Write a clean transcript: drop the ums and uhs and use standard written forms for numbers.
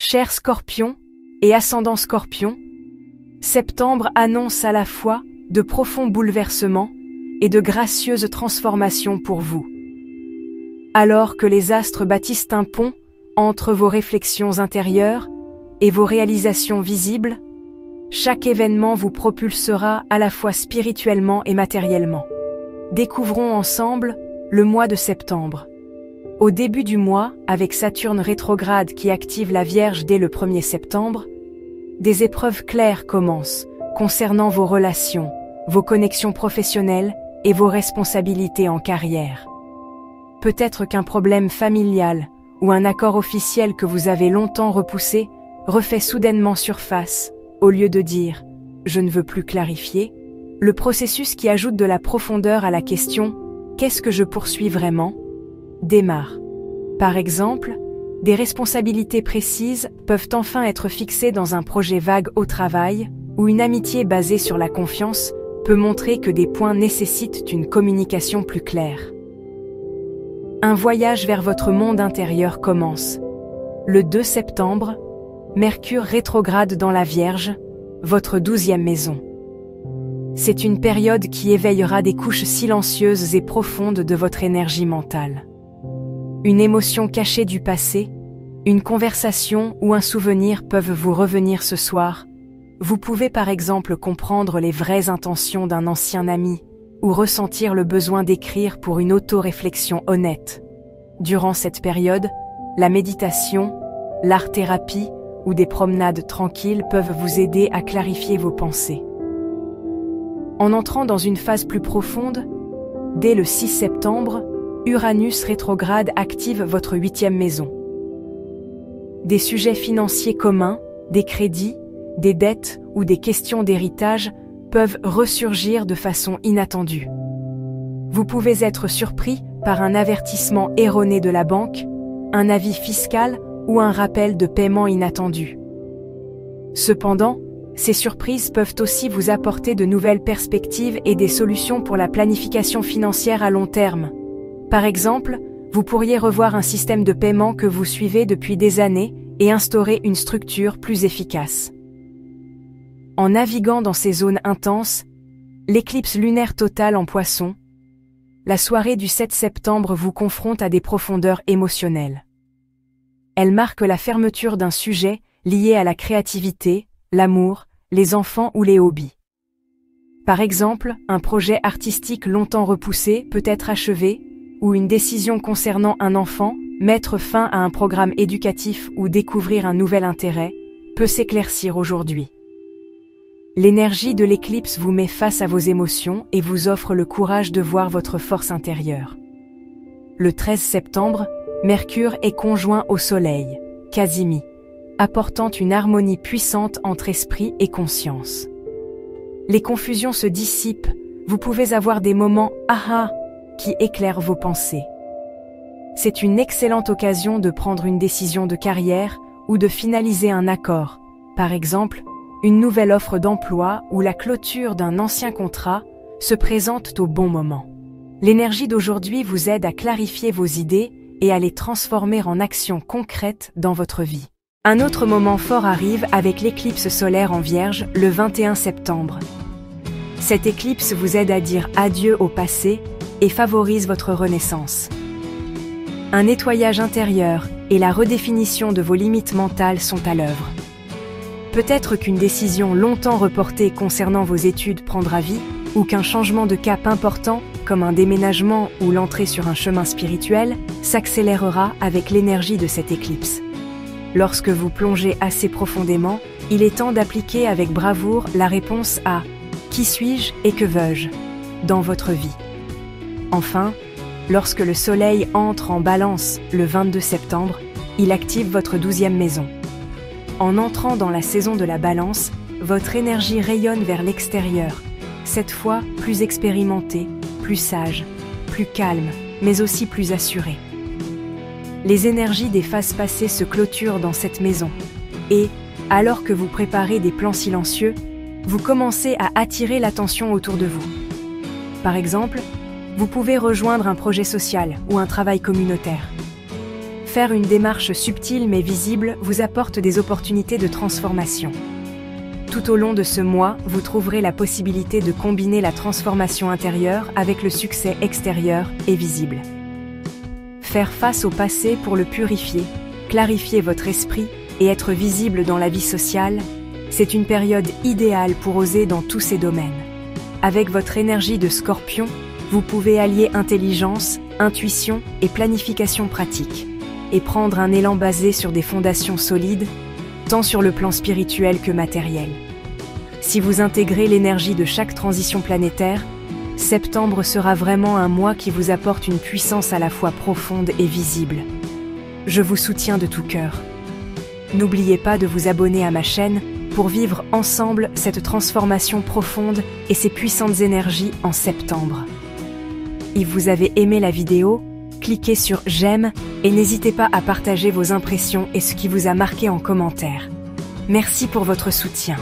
Chers Scorpions et ascendant Scorpion, septembre annonce à la fois de profonds bouleversements et de gracieuses transformations pour vous. Alors que les astres bâtissent un pont entre vos réflexions intérieures et vos réalisations visibles, chaque événement vous propulsera à la fois spirituellement et matériellement. Découvrons ensemble le mois de septembre. Au début du mois, avec Saturne rétrograde qui active la Vierge dès le 1er septembre, des épreuves claires commencent concernant vos relations, vos connexions professionnelles et vos responsabilités en carrière. Peut-être qu'un problème familial ou un accord officiel que vous avez longtemps repoussé refait soudainement surface, au lieu de dire « je ne veux plus clarifier », le processus qui ajoute de la profondeur à la question « qu'est-ce que je poursuis vraiment ?» démarre. Par exemple, des responsabilités précises peuvent enfin être fixées dans un projet vague au travail, ou une amitié basée sur la confiance peut montrer que des points nécessitent une communication plus claire. Un voyage vers votre monde intérieur commence. Le 2 septembre, Mercure rétrograde dans la Vierge, votre 12e maison. C'est une période qui éveillera des couches silencieuses et profondes de votre énergie mentale. Une émotion cachée du passé, une conversation ou un souvenir peuvent vous revenir ce soir. Vous pouvez par exemple comprendre les vraies intentions d'un ancien ami ou ressentir le besoin d'écrire pour une auto-réflexion honnête. Durant cette période, la méditation, l'art-thérapie ou des promenades tranquilles peuvent vous aider à clarifier vos pensées. En entrant dans une phase plus profonde, dès le 6 septembre, Uranus rétrograde active votre 8e maison. Des sujets financiers communs, des crédits, des dettes ou des questions d'héritage peuvent ressurgir de façon inattendue. Vous pouvez être surpris par un avertissement erroné de la banque, un avis fiscal ou un rappel de paiement inattendu. Cependant, ces surprises peuvent aussi vous apporter de nouvelles perspectives et des solutions pour la planification financière à long terme. Par exemple, vous pourriez revoir un système de paiement que vous suivez depuis des années et instaurer une structure plus efficace. En naviguant dans ces zones intenses, l'éclipse lunaire totale en Poissons, la soirée du 7 septembre vous confronte à des profondeurs émotionnelles. Elle marque la fermeture d'un sujet lié à la créativité, l'amour, les enfants ou les hobbies. Par exemple, un projet artistique longtemps repoussé peut être achevé, ou une décision concernant un enfant, mettre fin à un programme éducatif ou découvrir un nouvel intérêt, peut s'éclaircir aujourd'hui. L'énergie de l'éclipse vous met face à vos émotions et vous offre le courage de voir votre force intérieure. Le 13 septembre, Mercure est conjoint au Soleil, Casimi, apportant une harmonie puissante entre esprit et conscience. Les confusions se dissipent, vous pouvez avoir des moments « aha » qui éclairent vos pensées. C'est une excellente occasion de prendre une décision de carrière ou de finaliser un accord, par exemple, une nouvelle offre d'emploi ou la clôture d'un ancien contrat se présentent au bon moment. L'énergie d'aujourd'hui vous aide à clarifier vos idées et à les transformer en actions concrètes dans votre vie. Un autre moment fort arrive avec l'éclipse solaire en Vierge le 21 septembre. Cette éclipse vous aide à dire adieu au passé et favorise votre renaissance. Un nettoyage intérieur et la redéfinition de vos limites mentales sont à l'œuvre. Peut-être qu'une décision longtemps reportée concernant vos études prendra vie, ou qu'un changement de cap important, comme un déménagement ou l'entrée sur un chemin spirituel, s'accélérera avec l'énergie de cette éclipse. Lorsque vous plongez assez profondément, il est temps d'appliquer avec bravoure la réponse à « Qui suis-je et que veux-je » dans votre vie. Enfin, lorsque le Soleil entre en Balance le 22 septembre, il active votre 12e maison. En entrant dans la saison de la Balance, votre énergie rayonne vers l'extérieur, cette fois plus expérimentée, plus sage, plus calme, mais aussi plus assurée. Les énergies des phases passées se clôturent dans cette maison, et, alors que vous préparez des plans silencieux, vous commencez à attirer l'attention autour de vous. Par exemple, vous pouvez rejoindre un projet social ou un travail communautaire. Faire une démarche subtile mais visible vous apporte des opportunités de transformation. Tout au long de ce mois, vous trouverez la possibilité de combiner la transformation intérieure avec le succès extérieur et visible. Faire face au passé pour le purifier, clarifier votre esprit et être visible dans la vie sociale, c'est une période idéale pour oser dans tous ces domaines. Avec votre énergie de Scorpion, vous pouvez allier intelligence, intuition et planification pratique, et prendre un élan basé sur des fondations solides, tant sur le plan spirituel que matériel. Si vous intégrez l'énergie de chaque transition planétaire, septembre sera vraiment un mois qui vous apporte une puissance à la fois profonde et visible. Je vous soutiens de tout cœur. N'oubliez pas de vous abonner à ma chaîne pour vivre ensemble cette transformation profonde et ces puissantes énergies en septembre. Si vous avez aimé la vidéo, cliquez sur j'aime et n'hésitez pas à partager vos impressions et ce qui vous a marqué en commentaire. Merci pour votre soutien.